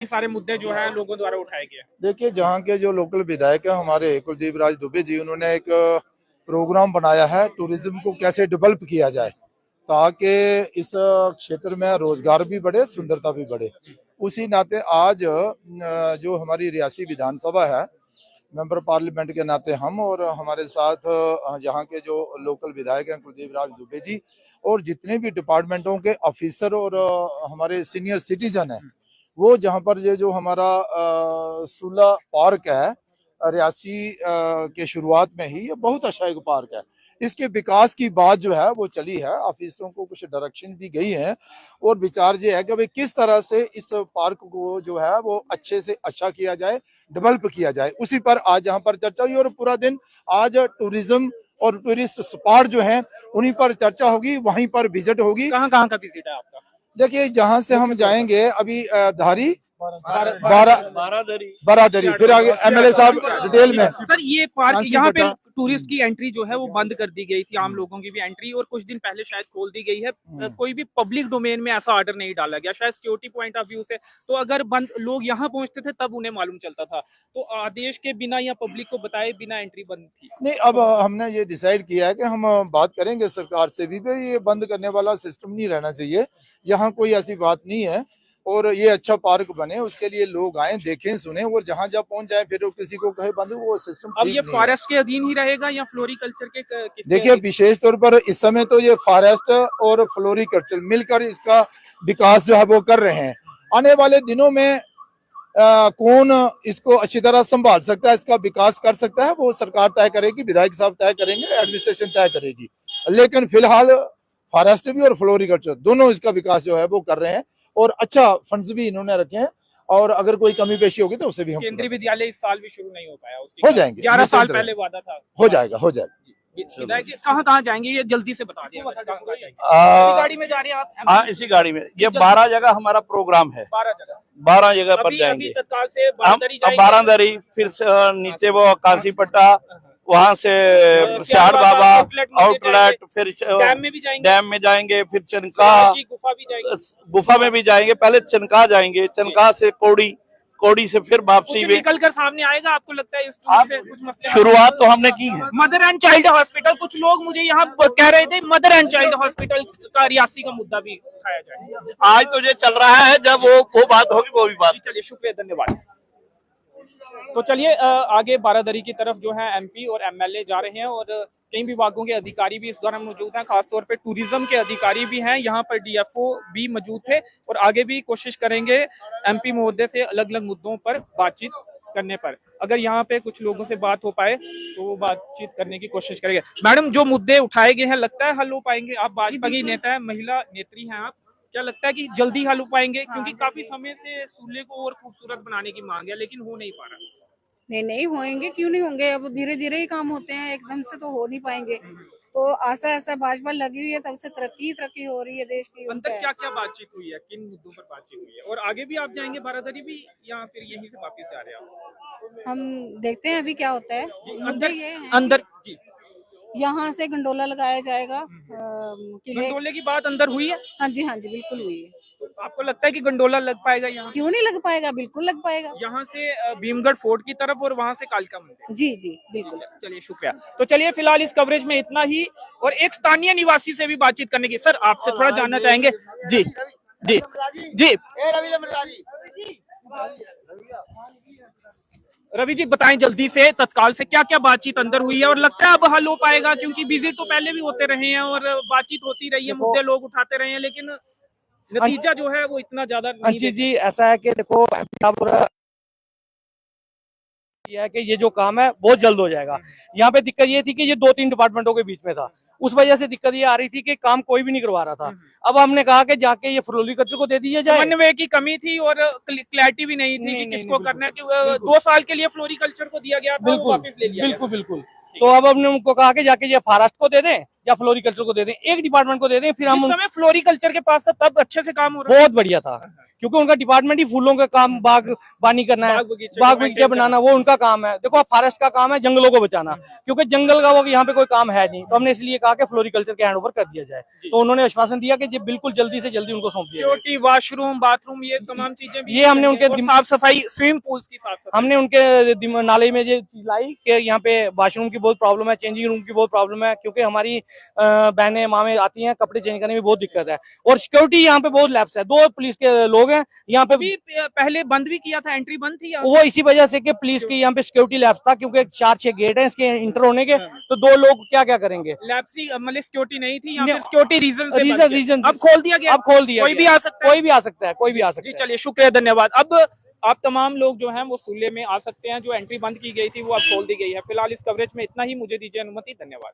सारे मुद्दे जो है लोगों द्वारा उठाए गए। देखिए, जहाँ के जो लोकल विधायक है हमारे कुलदीप राज दुबे जी, उन्होंने एक प्रोग्राम बनाया है टूरिज्म को कैसे डेवलप किया जाए ताकि इस क्षेत्र में रोजगार भी बढ़े, सुंदरता भी बढ़े। उसी नाते आज जो हमारी रियासी विधानसभा है, मेंबर पार्लियामेंट के नाते हम और हमारे साथ यहाँ के जो लोकल विधायक हैं कुलदीप राज दुबे जी और जितने भी डिपार्टमेंटों के ऑफिसर और हमारे सीनियर सिटीजन हैं, वो जहाँ पर ये जो हमारा सुला पार्क है रियासी के शुरुआत में ही, ये बहुत अच्छा एक पार्क है। इसके विकास की बात जो है वो चली है, ऑफिसरों को कुछ डायरेक्शन भी गई है और विचार ये है कि भाई किस तरह से इस पार्क को जो है वो अच्छे से अच्छा किया जाए, डेवलप किया जाए। उसी पर आज यहाँ पर चर्चा हुई और पूरा दिन आज टूरिज्म और टूरिस्ट स्पॉट जो है उन्हीं पर चर्चा होगी, वहीं पर विजिट होगी। कहाँ कहाँ का विजिट है आपका? देखिए, जहां से हम जाएंगे अभी धारी, बारादरी, फिर आगे एमएलए साहब डिटेल में। सर, ये पार्क यहाँ पे टूरिस्ट की एंट्री जो है वो बंद कर दी गई थी, आम लोगों की भी एंट्री, और कुछ दिन पहले शायद खोल दी गई है। कोई भी पब्लिक डोमेन में ऐसा ऑर्डर नहीं डाला गया, शायद सिक्योरिटी पॉइंट ऑफ व्यू से। तो अगर बंद लोग यहाँ पहुंचते थे तब उन्हें मालूम चलता था, तो आदेश के बिना या पब्लिक को बताए बिना एंट्री बंद थी। नहीं, अब हमने ये डिसाइड किया है कि हम बात करेंगे सरकार से भी, ये बंद करने वाला सिस्टम नहीं रहना चाहिए। यहाँ कोई ऐसी बात नहीं है और ये अच्छा पार्क बने, उसके लिए लोग आए, देखें, सुने और जहाँ जहाँ पहुंच जाए फिर किसी को कहे बंद, वो सिस्टम अब ये फॉरेस्ट के अधीन ही रहेगा या फ्लोरिकल्चर के? देखिए, विशेष तौर पर इस समय तो ये फॉरेस्ट और फ्लोरिकल्चर मिलकर इसका विकास जो है वो कर रहे हैं। आने वाले दिनों में कौन इसको अच्छी तरह संभाल सकता है, इसका विकास कर सकता है, वो सरकार तय करेगी, विधायक साहब तय करेंगे, एडमिनिस्ट्रेशन तय करेगी। लेकिन फिलहाल फॉरेस्ट भी और फ्लोरिकल्चर दोनों इसका विकास जो है वो कर रहे हैं और अच्छा फंड्स भी इन्होंने रखे हैं और अगर कोई कमी पेशी होगी तो उसे भी हम। केंद्रीय विद्यालय इस साल भी शुरू नहीं हो पाया, हो जाएंगे, 11 साल पहले वादा था। हो जाएगा, हो जाएगा। कहाँ कहाँ जाएंगे ये जल्दी से बता दिया। इसी गाड़ी में जा रहे हैं आप? हाँ, इसी गाड़ी में। ये 12 जगह हमारा प्रोग्राम है, 12 जगह पर जाएंगे। तत्काल से बारादरी, फिर नीचे वो काशीपट्टा, वहाँ से सियाड़ बाबा आउटलेट, फिर डैम में जाएंगे, फिर चनका गुफा में भी जाएंगे। पहले चनका जाएंगे, चनका से कोड़ी से फिर वापसी में निकल कर सामने आएगा। आपको लगता है इस टूर से कुछ मसले? शुरुआत तो हमने की है। मदर एंड चाइल्ड हॉस्पिटल, कुछ लोग मुझे यहाँ कह रहे थे मदर एंड चाइल्ड हॉस्पिटल का रियासी का मुद्दा भी उठाया जाए। आज तो ये चल रहा है, जब वो बात होगी वो भी बात। चलिए, शुक्रिया, धन्यवाद। तो चलिए आगे बारादरी की तरफ जो है एमपी और एमएलए जा रहे हैं और कई विभागों के अधिकारी भी इस दौरान मौजूद हैं, खासतौर पे टूरिज्म के अधिकारी भी हैं। यहाँ पर डीएफओ भी मौजूद थे और आगे भी कोशिश करेंगे एमपी महोदय से अलग अलग मुद्दों पर बातचीत करने पर। अगर यहाँ पे कुछ लोगों से बात हो पाए तो वो बातचीत करने की कोशिश करेंगे। मैडम, जो मुद्दे उठाए गए हैं लगता है हल हो पाएंगे? आप भाजपा की नेता है, महिला नेत्री हैं आप, क्या लगता है कि जल्दी हल हो पाएंगे? क्योंकि काफी समय से सूले को और खूबसूरत बनाने की मांग है लेकिन हो नहीं पा रहा। नहीं होंगे, क्यों नहीं होंगे? अब धीरे धीरे ही काम होते हैं, एकदम से तो हो नहीं पाएंगे। तो आशा ऐसा भाजपा लगी हुई है, तब से तरक्की हो रही है देश की। अंदर क्या क्या बातचीत हुई है, किन मुद्दों पर बातचीत हुई है? और आगे भी आप जाएंगे बारादरी भी या फिर यहीं से वापस जा रहे हैं आप? हम देखते हैं अभी क्या होता है। अंदर ये है अंदर जी, यहाँ से गंडोला लगाया जाएगा। गंडोले की बात अंदर हुई है? हाँ जी, बिल्कुल हुई है। तो आपको लगता है कि गंडोला लग पाएगा यहाँ? क्यों नहीं लग पाएगा, बिल्कुल लग पाएगा। यहाँ से भीमगढ़ फोर्ट की तरफ और वहाँ से कालका मंदिर। जी बिल्कुल। चलिए, शुक्रिया। तो चलिए, फिलहाल इस कवरेज में इतना ही और एक स्थानीय निवासी से भी बातचीत करने की। सर, आपसे थोड़ा जानना चाहेंगे। जी जी जी रवि जी, बताएं जल्दी से, तत्काल से क्या क्या बातचीत अंदर हुई है और लगता है अब हल हो पाएगा? क्योंकि विजिट तो पहले भी होते रहे हैं और बातचीत होती रही है, मुद्दे लोग उठाते रहे हैं, लेकिन नतीजा जो है वो इतना ज्यादा नहीं। जी, ऐसा है कि देखो, कि ये जो काम है बहुत जल्द हो जाएगा। यहाँ पे दिक्कत ये थी कि ये 2-3 डिपार्टमेंटों के बीच में था, उस वजह से दिक्कत ये आ रही थी कि काम कोई भी नहीं करवा रहा था। अब हमने कहा कि जाके ये फ्लोरिकल्चर को दे दिया जाए। समन्वय की कमी थी और क्लैरिटी भी नहीं थी कि किसको करना है। 2 साल के लिए फ्लोरिकल्चर को दिया गया था, वापस ले लिया। बिल्कुल। तो अब हमने उनको कहा कि जाके ये फॉरेस्ट को दे दें, या फ्लोरिकल्चर को दे दें, एक डिपार्टमेंट को दे दें, फिर हम जिस समय फ्लोरिकल्चर के पास था तब अच्छे से काम हो रहा बहुत बढ़िया था, क्योंकि उनका डिपार्टमेंट ही फूलों का काम, बागबानी करना है, बाग बगीचे बनाना, वो उनका काम है। देखो फॉरेस्ट का काम है जंगलों को बचाना, क्योंकि जंगल का वो यहाँ पे कोई काम है नहीं, तो हमने इसलिए कहा कि फ्लोरिकल्चर के हैंड ओवर कर दिया जाए। तो उन्होंने आश्वासन दिया कि ये बिल्कुल जल्दी से जल्दी उनको सौंप दिया जाए। सिक्योरिटी, वॉशरूम, बाथरूम, ये तमाम चीजें भी ये हमने उनके और साफ सफाई, स्विमिंग पूल्स की साफ सफाई, हमने उनके नाले में ये चीज लाई कि यहाँ पे वॉशरूम की बहुत प्रॉब्लम है, चेंजिंग रूम की बहुत प्रॉब्लम है, क्योंकि हमारी बहनें मामें आती हैं, कपड़े चेंज करने में बहुत दिक्कत है, और सिक्योरिटी यहाँ पे बहुत लैप्स है। 2 पुलिस के लोग हैं यहाँ पे, पहले बंद भी किया था, एंट्री बंद थी वो इसी वजह से कि पुलिस के यहाँ पे सिक्योरिटी लैब्स था, क्योंकि 4-6 गेट हैं इसके इंटर होने के, तो 2 लोग क्या क्या करेंगे। लैब्स की मतलब सिक्योरिटी नहीं थी या फिर सिक्योरिटी रीजन रीजन अब खोल दिया गया, अब खोल दिया, कोई भी आ सकता है, कोई भी आ सकता है, कोई भी आ सकता जी। है। चलिए, शुक्रिया, धन्यवाद। अब आप तमाम लोग जो हैं वो सूले में आ सकते हैं, जो एंट्री बंद की गई थी वो अब खोल दी गई है। फिलहाल इस कवरेज में इतना ही, मुझे दीजिए अनुमति, धन्यवाद।